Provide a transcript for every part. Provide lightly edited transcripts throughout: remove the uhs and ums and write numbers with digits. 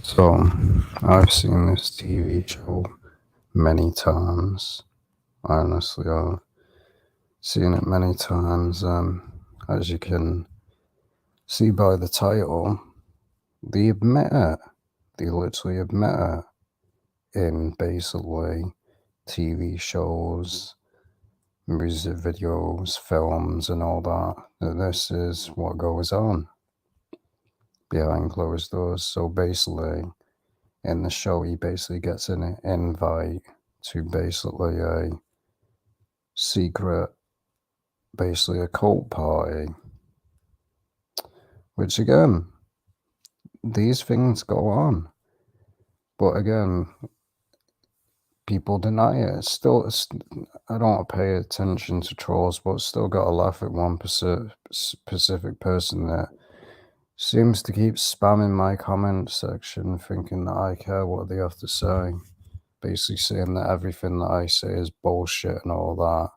So, I've seen this TV show many times. Honestly, I've seen it many times. As you can see by the title, they admit it. They literally admit it in basically TV shows, music videos, films, and all that. That this is what goes on behind closed doors. So basically, in the show, he basically gets an invite to basically a secret, basically a cult party, which again, these things go on. But again, people deny it. I don't pay attention to trolls, but still got to laugh at one specific person that seems to keep spamming my comment section, thinking that I care what they have to say. Basically saying that everything that I say is bullshit and all that.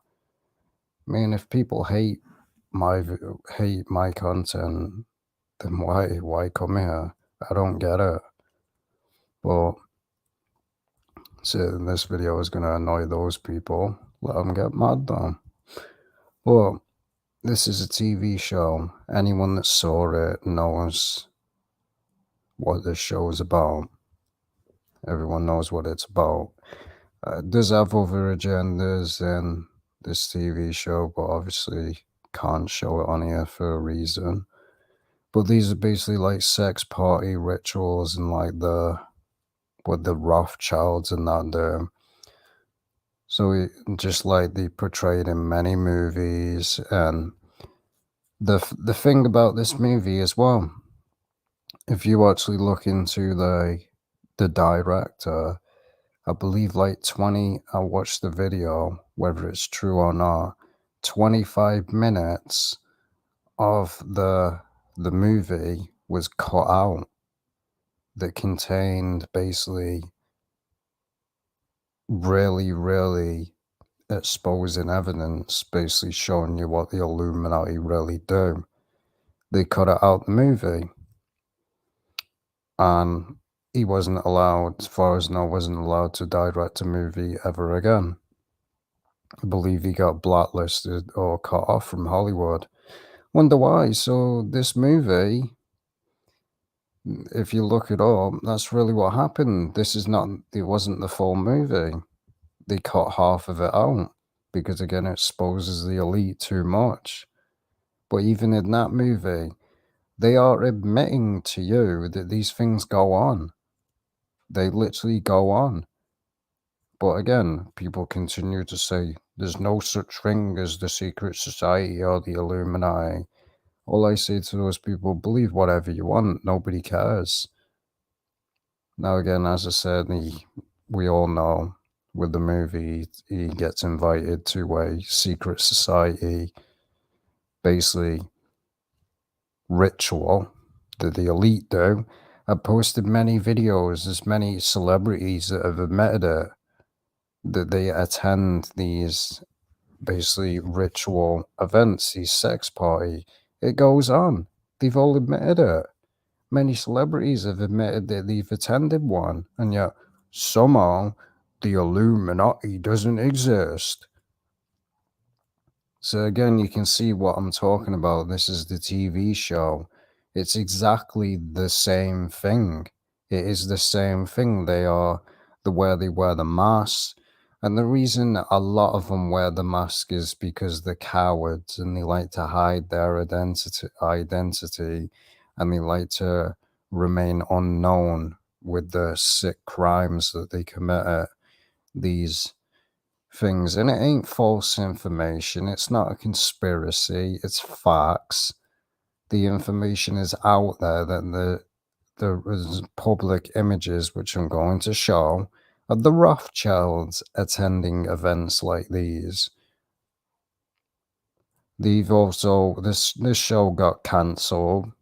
I mean, if people hate my content, then why come here? I don't get it. But so this video is gonna annoy those people. Let them get mad though. Well, this is a TV show. Anyone that saw it knows what this show is about. Everyone knows what it's about. It does have other agendas in this TV show, but obviously can't show it on here for a reason. But these are basically like sex party rituals and like with the Rothschilds and that there. So just like they portrayed in many movies, and the thing about this movie as well, if you actually look into the director, I believe like 20, I watched the video, whether it's true or not, 25 minutes of the movie was cut out that contained basically really exposing evidence, basically showing you what the Illuminati really do. They cut it out the movie, and he wasn't allowed, as far as I know, wasn't allowed to direct a movie ever again. I believe he got blacklisted or cut off from Hollywood. Wonder why. So this movie, if you look it up, that's really what happened. It wasn't the full movie. They cut half of it out because again it exposes the elite too much. But even in that movie, they are admitting to you that these things go on. They literally go on. But again, people continue to say there's no such thing as the secret society or the Illuminati. All I say to those people, believe whatever you want. Nobody cares. Now again, as I said, we all know with the movie, he gets invited to a secret society, basically ritual that the elite do. I've posted many videos, there's many celebrities that have admitted it, that they attend these basically ritual events, these sex party. It goes on. They've all admitted it. Many celebrities have admitted that they've attended one, and yet somehow the Illuminati doesn't exist. So again, you can see what I'm talking about. This is the TV show. It's exactly the same thing. It is the same thing. They are where they wear the mask. And the reason a lot of them wear the mask is because they're cowards and they like to hide their identity, and they like to remain unknown with the sick crimes that they commit at these things. And it ain't false information. It's not a conspiracy. It's facts. The information is out there that there is public images, which I'm going to show, of the Rothschilds attending events like these. They've also, this show got cancelled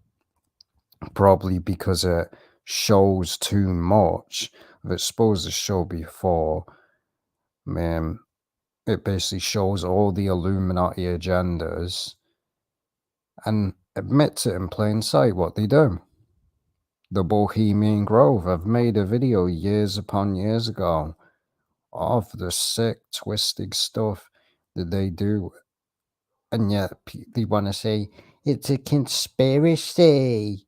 probably because it shows too much. I've exposed the show before. Man, it basically shows all the Illuminati agendas and admits it in plain sight what they do. The Bohemian Grove. I've made a video years upon years ago of the sick, twisted stuff that they do, and yet they want to say it's a conspiracy.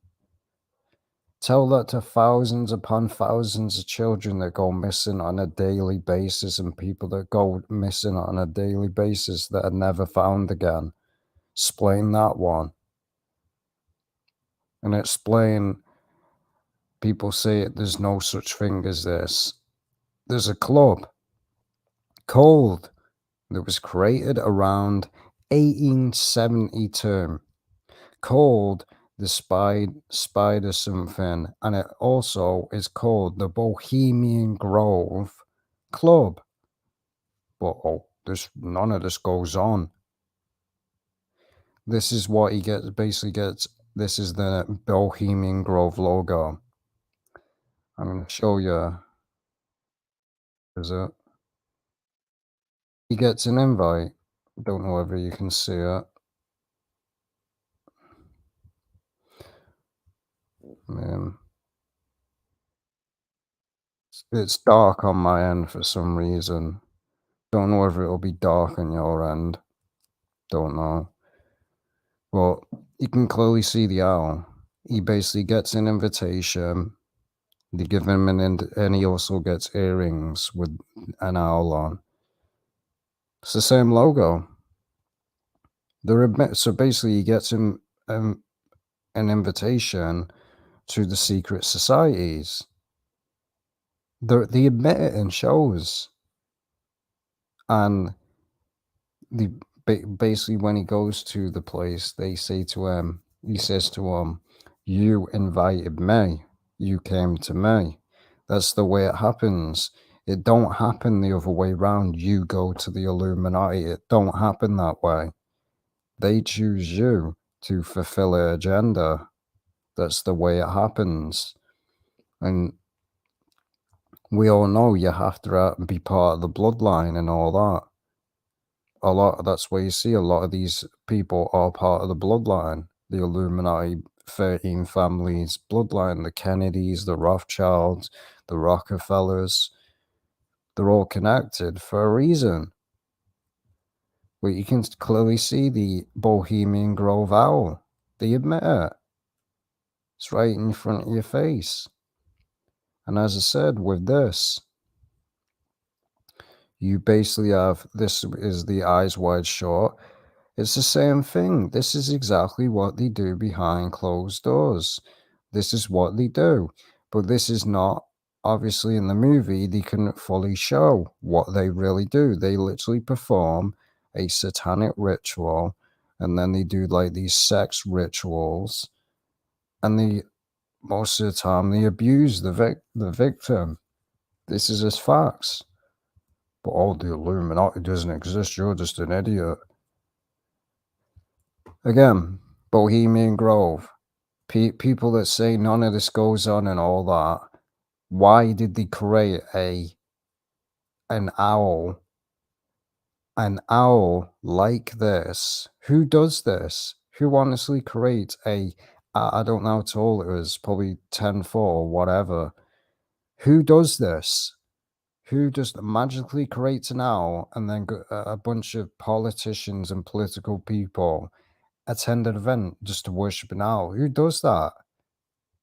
Tell that to thousands upon thousands of children that go missing on a daily basis and people that go missing on a daily basis that are never found again. Explain that one. And explain, people say there's no such thing as this. There's a club called that was created around 1872 called the Spider something, and it also is called the Bohemian Grove Club. But this none of this goes on. This is what he gets. Basically, gets this is the Bohemian Grove logo. I'm gonna show you. Is it? He gets an invite. Don't know whether you can see it. Man, it's dark on my end for some reason. Don't know whether it'll be dark on your end. Don't know. Well, you can clearly see the owl. He basically gets an invitation. They give him and he also gets earrings with an owl on. It's the same logo. So basically, he gets him an invitation to the secret societies. They admit it in shows, and the basically when he goes to the place, they say to him, he says to him, "You invited me. You came to me." That's the way it happens. It don't happen the other way round. You go to the Illuminati. It don't happen that way. They choose you to fulfill their agenda. That's the way it happens. And we all know you have to be part of the bloodline and all that. That's where you see a lot of these people are part of the bloodline. The Illuminati 13 families bloodline, the Kennedys, the Rothschilds, the Rockefellers. They're all connected for a reason. But you can clearly see the Bohemian Grove owl. They admit it. It's right in front of your face. And as I said, with this, you basically have, this is the eyes wide shut. It's the same thing. This is exactly what they do behind closed doors. This is what they do. But this is not, obviously in the movie, they couldn't fully show what they really do. They literally perform a satanic ritual, and then they do like these sex rituals, and they, most of the time, they abuse the victim. This is as facts. But all the Illuminati doesn't exist. You're just an idiot. Again, Bohemian Grove. People that say none of this goes on and all that. Why did they create an owl like this? Who does this? Who honestly creates I don't know how tall it was, probably 10 foot or whatever. Who does this? Who just magically creates an owl and then a bunch of politicians and political people attend an event just to worship an owl? Who does that?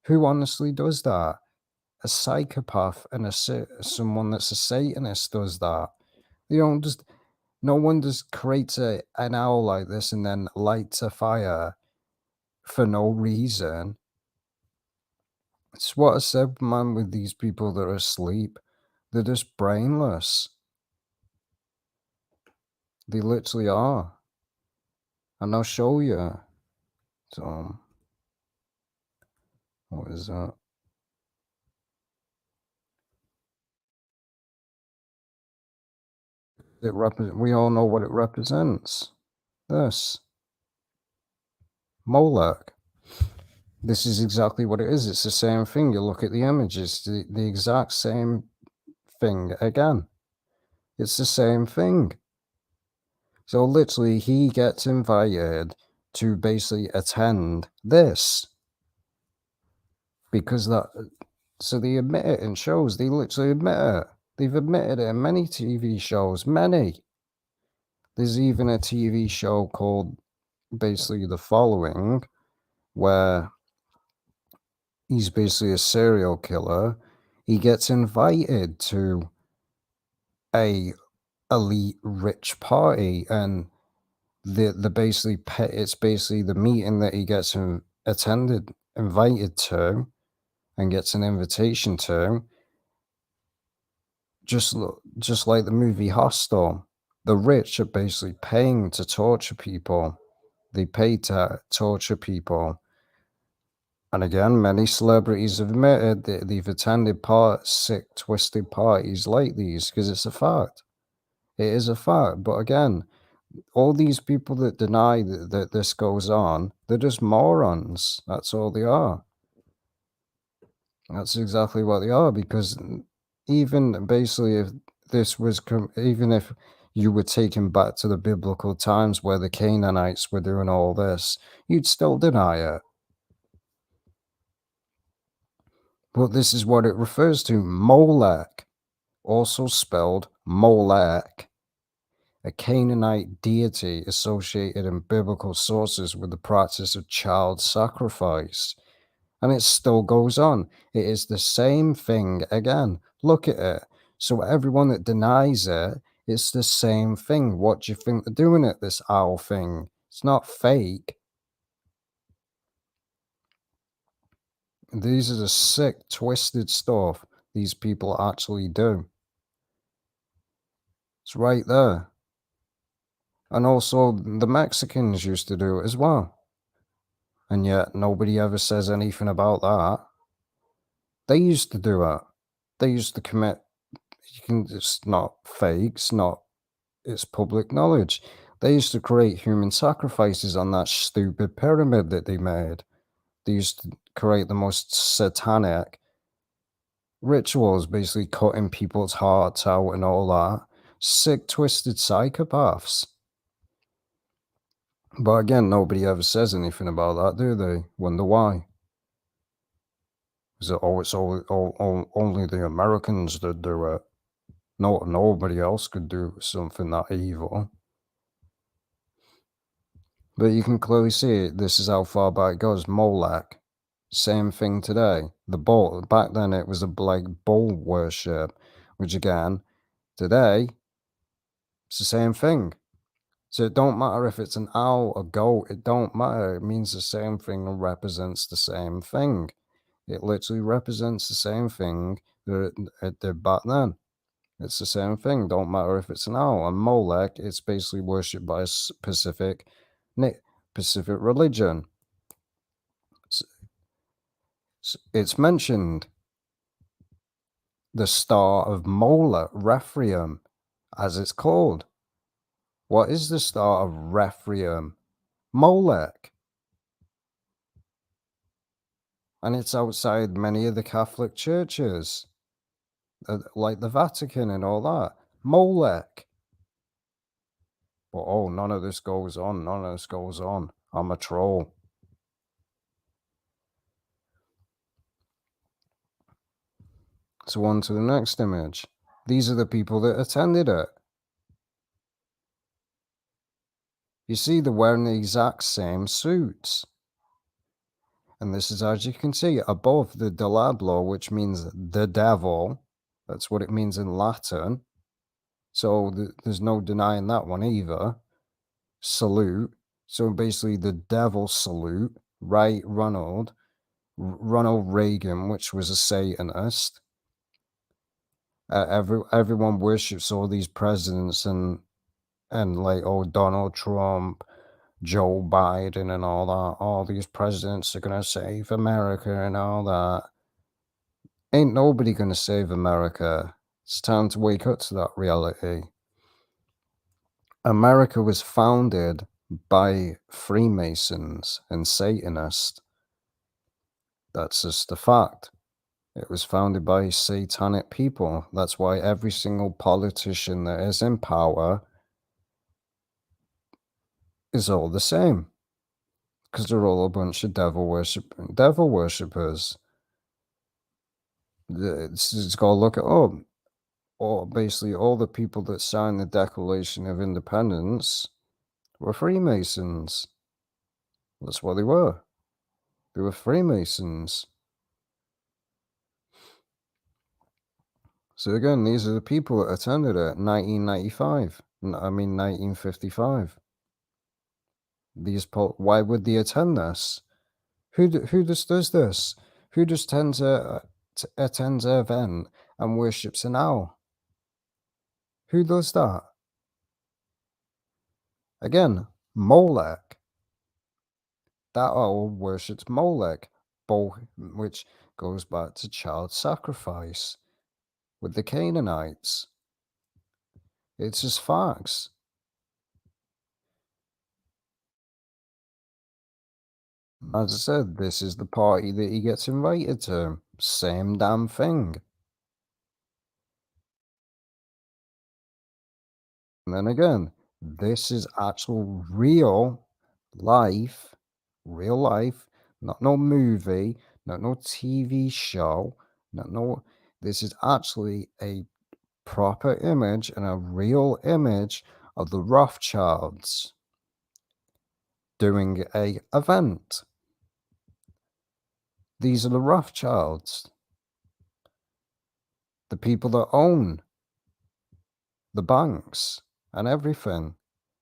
Who honestly does that? A psychopath and someone that's a Satanist does that. You don't just, no one just creates an owl like this and then lights a fire for no reason. It's what I said, man, with these people that are asleep. They're just brainless. They literally are. And I'll show you. So, what is that? We all know what it represents. This. Molech. This is exactly what it is. It's the same thing. You look at the images, the exact same thing again. It's the same thing. So literally, he gets invited to basically attend this because that. So they admit it in shows. They literally admit it. They've admitted it in many TV shows. Many. There's even a TV show called basically The Following, where he's basically a serial killer. He gets invited to a elite rich party, and the basically it's basically the meeting that he gets invited to, and gets an invitation to. Just like the movie Hostel, the rich are basically paying to torture people. They pay to torture people. And again, many celebrities have admitted that they've attended sick, twisted parties like these because it's a fact. It is a fact. But again, all these people that deny that this goes on, they're just morons. That's all they are. That's exactly what they are, because even basically, if this was, even if you were taken back to the biblical times where the Canaanites were doing all this, you'd still deny it. But this is what it refers to: Molech, also spelled Molech, a Canaanite deity associated in biblical sources with the practice of child sacrifice. And it still goes on. It is the same thing again. Look at it. So everyone that denies it, it's the same thing. What do you think they're doing at this owl thing? It's not fake. These are the sick, twisted stuff these people actually do. It's right there. And also, the Mexicans used to do it as well. And yet, nobody ever says anything about that. They used to do it. They used to commit. It's not fake. It's public knowledge. They used to create human sacrifices on that stupid pyramid that they made. They used to create the most satanic rituals, basically cutting people's hearts out and all that. Sick, twisted psychopaths. But again, nobody ever says anything about that, do they? Wonder why? Is it, it's only the Americans that do it? No, nobody else could do something that evil. But you can clearly see it. This is how far back it goes. Molech, same thing today. The bull, back then it was a like bull worship, which again, today, it's the same thing. So it don't matter if it's an owl or goat, it don't matter. It means the same thing and represents the same thing. It literally represents the same thing that it did back then. It's the same thing. Don't matter if it's an owl. And Molech, it's basically worshipped by a specific religion. It's mentioned the Star of Mola, Rephaim, as it's called. What is the Star of Rephaim? Molech. And it's outside many of the Catholic churches, like the Vatican and all that. Molech. But oh, none of this goes on. None of this goes on. I'm a troll. So on to the next image. These are the people that attended it. You see, they're wearing the exact same suits. And this is, as you can see, above the Diablo, which means the devil. That's what it means in Latin. So there's no denying that one either. Salute. So basically the devil salute. Right, Ronald Reagan, which was a Satanist. Everyone worships all these presidents and like, oh, Donald Trump, Joe Biden and all that. All these presidents are going to save America and all that. Ain't nobody going to save America. It's time to wake up to that reality. America was founded by Freemasons and Satanists. That's just a fact. It was founded by satanic people. That's why every single politician that is in power is all the same. Because they're all a bunch of devil worshippers. It's got to look at basically all the people that signed the Declaration of Independence were Freemasons. That's what they were. They were Freemasons. So again, these are the people that attended it in 1995. I mean 1955. Why would they attend this? Who just does this? Who just attends an event and worships an owl? Who does that? Again, Molech. That owl worships Molech, which goes back to child sacrifice with the Canaanites. It's just facts. As I said, this is the party that he gets invited to. Same damn thing. And then again, this is actual life, real life, not no movie, not no TV show, not no. This is actually a proper image and a real image of the Rothschilds doing a event. These are the Rothschilds, the people that own the banks and everything.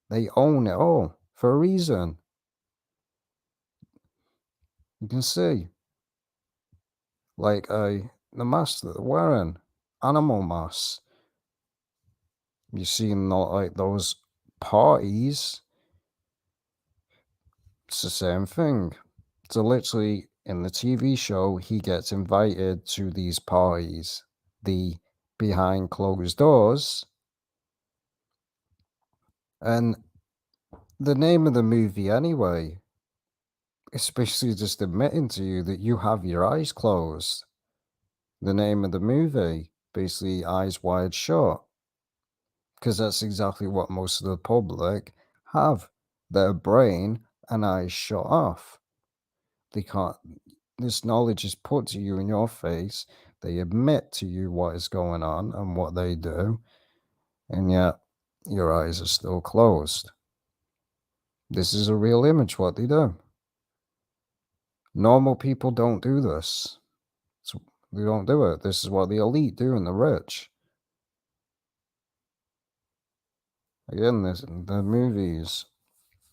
They own it all for a reason. You can see, like the mask that they're wearing, animal masks. You see not like those parties. It's the same thing. So literally in the TV show, he gets invited to these parties, the behind closed doors, and the name of the movie anyway. It's basically just admitting to you that you have your eyes closed. The name of the movie, basically Eyes Wide Shut, because that's exactly what most of the public have. Their brain and eyes shut off. They can't, this knowledge is put to you in your face. They admit to you what is going on and what they do, and yet your eyes are still closed. This is a real image, what they do. Normal people don't do this. So they don't do it. This is what the elite do and the rich. Again, the movies.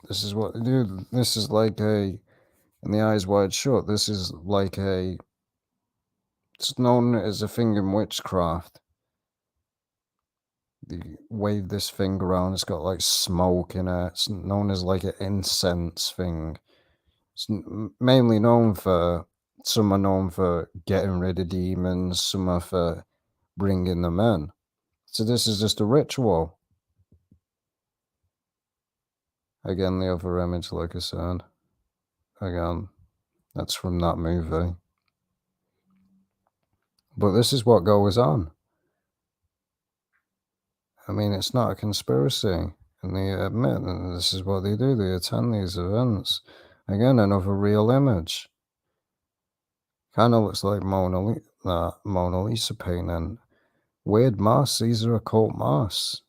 This is what they do. This is like in the Eyes Wide Shut, this is like it's known as a thing in witchcraft. They wave this thing around, it's got like smoke in it. It's known as like an incense thing. It's mainly known for, some are known for getting rid of demons, some are for bringing them in. So this is just a ritual. Again, the other image, like I said. Again, that's from that movie. But this is what goes on. I mean, it's not a conspiracy. And they admit that this is what they do. They attend these events. Again, another real image. Kind of looks like Mona Lisa painting. Weird masks. These are occult masks.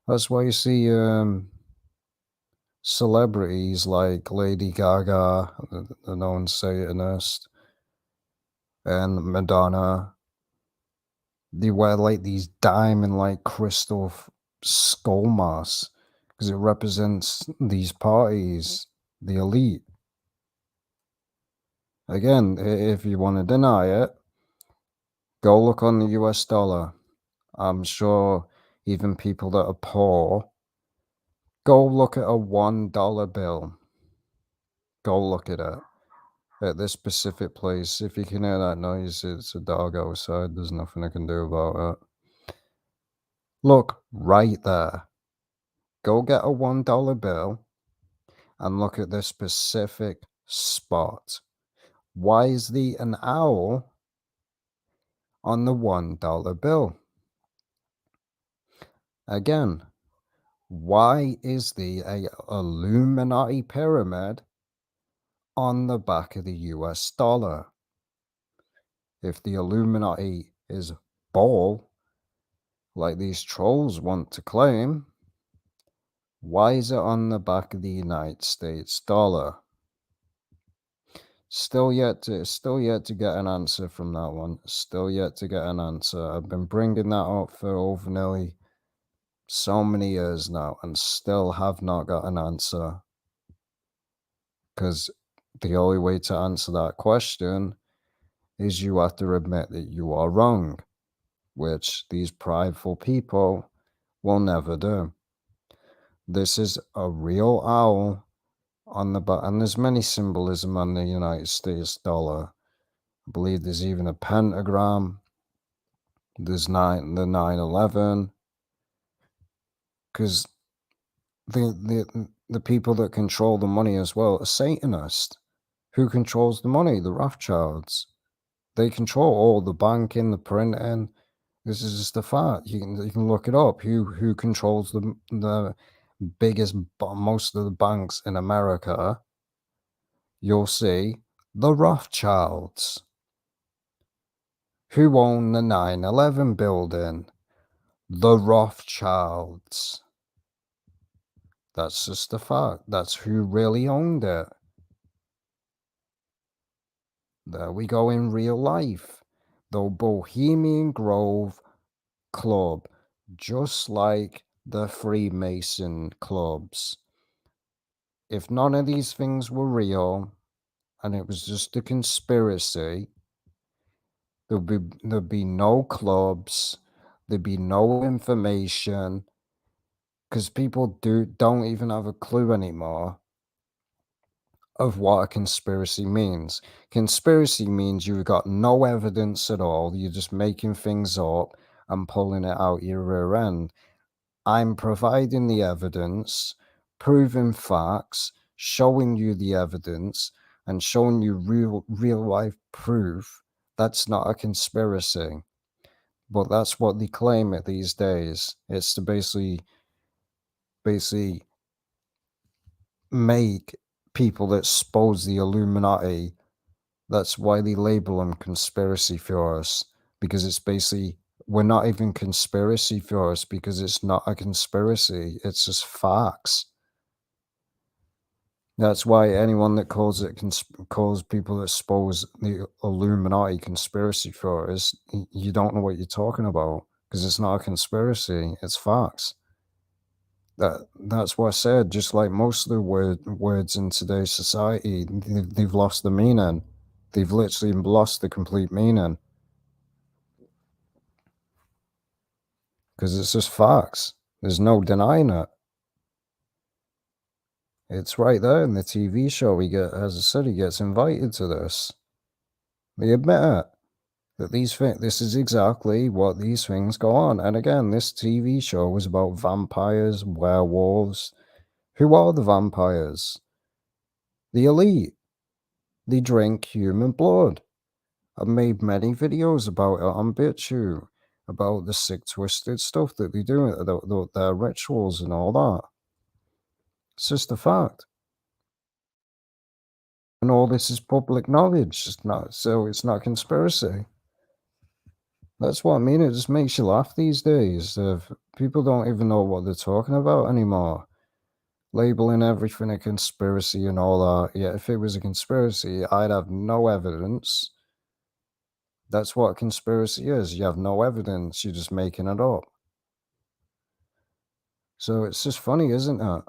That's why you see celebrities like Lady Gaga, the known Satanist, and Madonna. They wear like these diamond like crystal skull masks because it represents these parties, the elite. Again, if you want to deny it, go look on the US dollar. I'm sure even people that are poor, go look at a $1 bill. Go look at it at this specific place. If you can hear that noise, it's a dog outside. There's nothing I can do about it. Look right there. Go get a $1 bill and look at this specific spot. Why is an owl on the $1 bill? Again, why is a Illuminati pyramid on the back of the US dollar? If the Illuminati is ball, like these trolls want to claim, why is it on the back of the United States dollar? Still yet to get an answer from that one. Still yet to get an answer. I've been bringing that up for over nearly so many years now and still have not got an answer. Because the only way to answer that question is you have to admit that you are wrong, which these prideful people will never do. This is a real owl on the back, and there's many symbolism on the United States dollar. I believe there's even a pentagram. There's the 9/11, because the people that control the money as well are Satanists. Who controls the money? The Rothschilds. They control all the banking, the printing. This is just a fact. You can look it up. Who controls the biggest, most of the banks in America? You'll see the Rothschilds. Who own the 9/11 building? The Rothschilds. That's just a fact. That's who really owned it. There we go in real life. The Bohemian Grove Club, just like the Freemason clubs. If none of these things were real and it was just a conspiracy, there'd be no clubs, there'd be no information, because people don't even have a clue anymore of what a conspiracy means. Conspiracy means you've got no evidence at all. You're just making things up and pulling it out your rear end. I'm providing the evidence, proving facts, showing you the evidence, and showing you real life proof. That's not a conspiracy. But that's what they claim it these days. It's to basically make people that expose the Illuminati. That's why they label them conspiracy theorists, because it's basically, we're not even conspiracy theorists because it's not a conspiracy. It's just facts. That's why anyone that calls people that expose the Illuminati conspiracy theorists, you don't know what you're talking about, because it's not a conspiracy. It's facts. That's what I said. Just like most of the words in today's society, they've lost the meaning. They've literally lost the complete meaning, because it's just facts. There's no denying it. It's right there in the TV show. As I said, he gets invited to this. They admit it. That this is exactly what these things go on. And again, this TV show was about vampires, werewolves. Who are the vampires? The elite. They drink human blood. I've made many videos about it on BitChute, about the sick, twisted stuff that they do, their rituals and all that. It's just a fact. And all this is public knowledge. It's not conspiracy. That's what I mean. It just makes you laugh these days. People don't even know what they're talking about anymore. Labeling everything a conspiracy and all that. Yeah, if it was a conspiracy, I'd have no evidence. That's what a conspiracy is. You have no evidence. You're just making it up. So it's just funny, isn't it?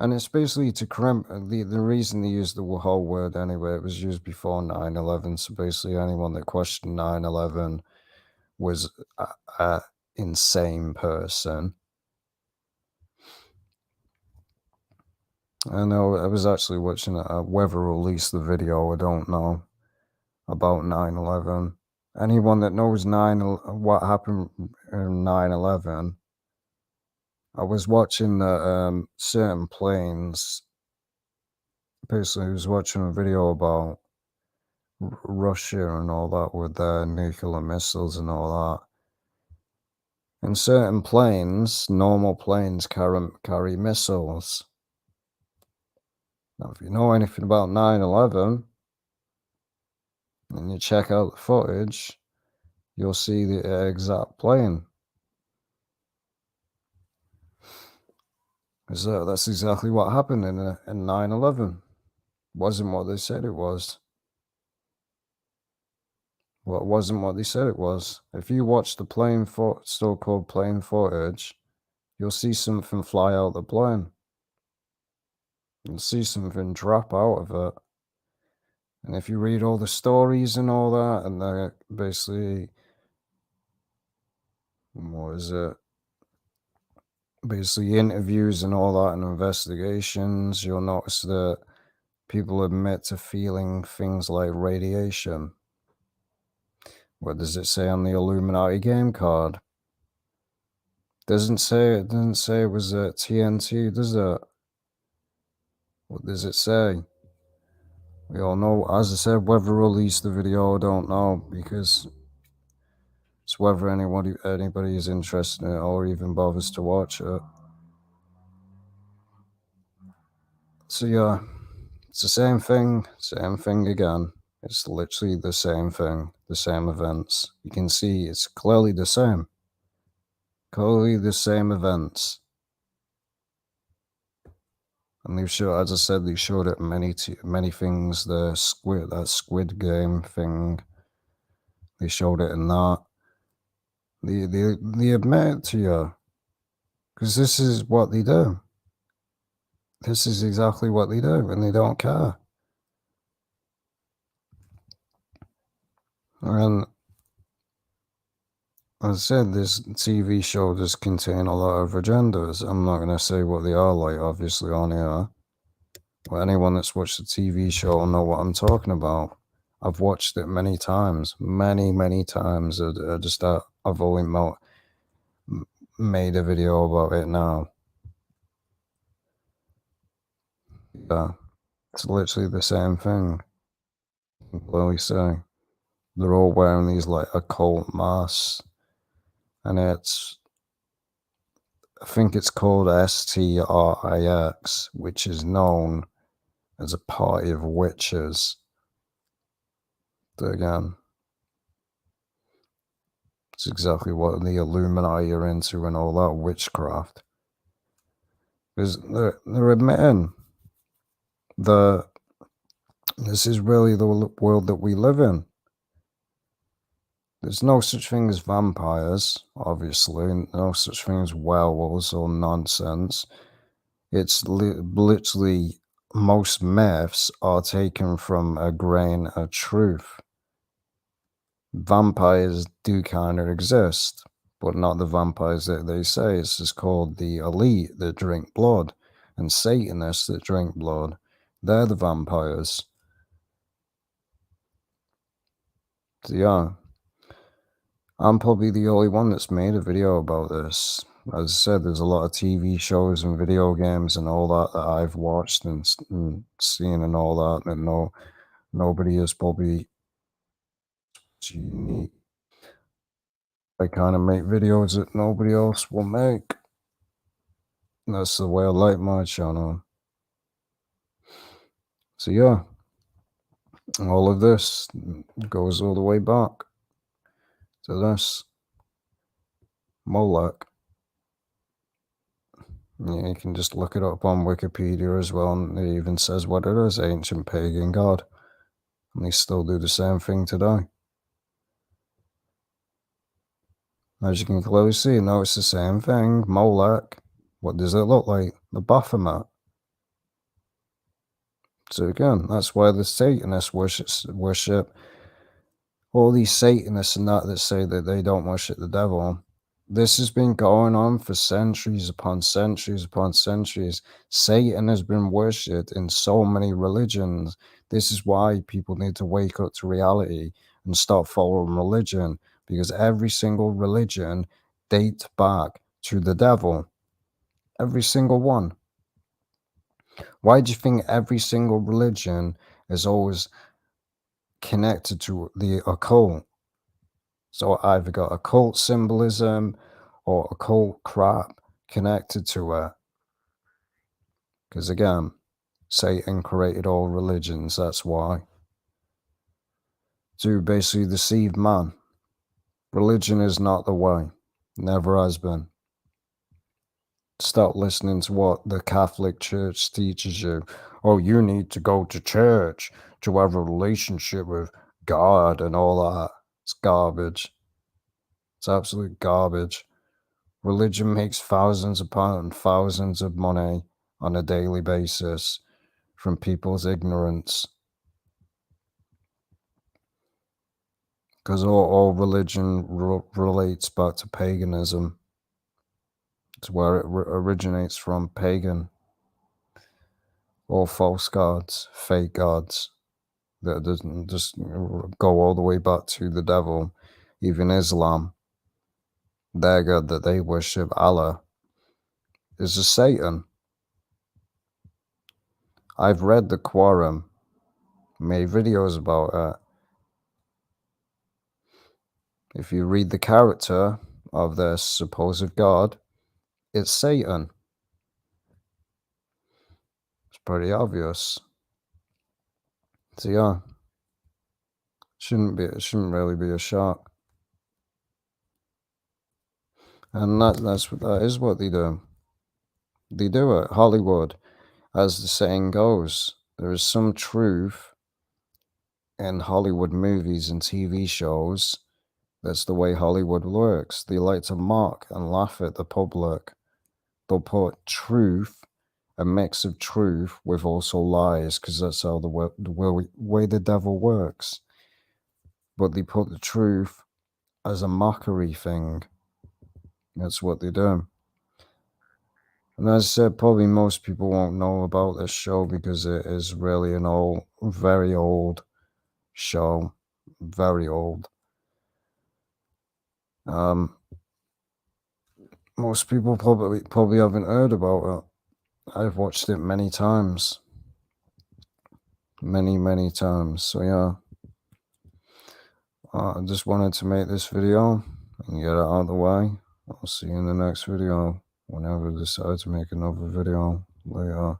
And it's basically to crimp. The reason they used the whole word anyway, it was used before 9/11. So basically, anyone that questioned 9/11 was a insane person. I know, I was actually watching whoever released the video, I don't know, about 9/11. Anyone that knows what happened in 9/11, I was watching the certain planes. Basically, I was watching a video about Russia and all that with their nuclear missiles and all that. And certain planes, normal planes, carry missiles. Now, if you know anything about 9/11 and you check out the footage, you'll see the exact plane. So that's exactly what happened in 9/11. Wasn't what they said it was. Well, it wasn't what they said it was. If you watch the so-called plane footage, you'll see something fly out the plane. You'll see something drop out of it. And if you read all the stories and all that, and they're basically, what is it? Basically interviews and all that and investigations, you'll notice that people admit to feeling things like radiation. What does it say on the Illuminati game card? It doesn't say it was TNT, does it? What does it say? We all know, as I said, whether release the video, I don't know, because it's whether anybody is interested in it or even bothers to watch it. So yeah, it's the same thing again. It's literally the same thing, the same events. You can see it's clearly the same. Clearly the same events. And they've showed, as I said, they showed it many things. That Squid Game thing. They showed it in that. They admit it to you, because this is what they do. This is exactly what they do, and they don't care. And as I said, this TV show does contain a lot of agendas. I'm not going to say what they are like, obviously, on here. But anyone that's watched the TV show will know what I'm talking about. I've watched it many times. Many times. I've only made a video about it now. Yeah, it's literally the same thing. I can clearly say. They're all wearing these, like, occult masks. And I think it's called STRIX, which is known as a party of witches. So again, it's exactly what the Illuminati are into and all that witchcraft. Because they're admitting that this is really the world that we live in. There's no such thing as vampires, obviously, no such thing as werewolves or nonsense. It's literally, most myths are taken from a grain of truth. Vampires do kind of exist, but not the vampires that they say. It's just called the elite that drink blood, and Satanists that drink blood. They're the vampires. So yeah, I'm probably the only one that's made a video about this. As I said, there's a lot of TV shows and video games and all that that I've watched and seen and all that, and nobody is probably unique. I kind of make videos that nobody else will make. That's the way I like my channel. So yeah, all of this goes all the way back to this Molech. Yeah, you can just look it up on Wikipedia as well, and it even says what it is, ancient pagan god. And they still do the same thing today. As you can clearly see, now it's the same thing. Molech. What does it look like? The Baphomet. So again, that's why the Satanists worship all these Satanists and that say that they don't worship the devil. This has been going on for centuries upon centuries upon centuries. Satan has been worshipped in so many religions. This is why people need to wake up to reality and stop following religion, because every single religion dates back to the devil. Every single one. Why do you think every single religion is always connected to the occult. So I either got occult symbolism or occult crap connected to it. Because again, Satan created all religions, that's why. To basically deceive man. Religion is not the way. Never has been. Stop listening to what the Catholic Church teaches you. Oh, you need to go to church to have a relationship with God and all that. It's garbage. It's absolute garbage. Religion makes thousands upon thousands of money on a daily basis from people's ignorance. Because all religion relates back to paganism. It's where it originates from, pagan. All false gods, fake gods. That doesn't just go all the way back to the devil. Even Islam, their god that they worship, Allah, is a Satan. I've read the Quran, made videos about it. If you read the character of their supposed god, it's Satan. It's pretty obvious. So yeah, it shouldn't really be a shock. And that is what they do. They do it. Hollywood, as the saying goes, there is some truth in Hollywood movies and TV shows. That's the way Hollywood works. They like to mock and laugh at the public. They'll put truth, a mix of truth with also lies, because that's how the way the devil works. But they put the truth as a mockery thing. That's what they do. And as I said, probably most people won't know about this show because it is really an very old show. Very old. Most people probably haven't heard about it. I've watched it many times. Many times. So yeah. I just wanted to make this video and get it out of the way. I'll see you in the next video whenever I decide to make another video later.